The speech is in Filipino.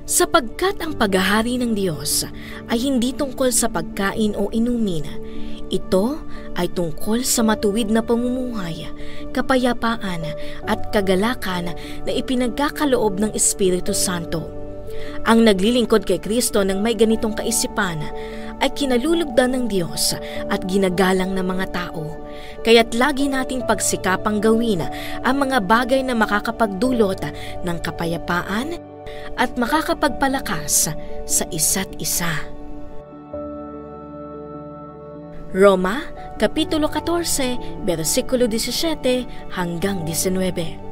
Sapagkat ang paghahari ng Diyos ay hindi tungkol sa pagkain o inumin. Ito ay tungkol sa matuwid na pamumuhay, kapayapaan at kagalakan na ipinagkakaloob ng Espiritu Santo. Ang naglilingkod kay Kristo ng may ganitong kaisipan ay kinalulugdan ng Diyos at ginagalang ng mga tao. Kaya't lagi nating pagsikapang gawin ang mga bagay na makakapagdulot ng kapayapaan at makakapagpalakas sa isa't isa. Roma, Kapitulo 14, versikulo 17 hanggang 19.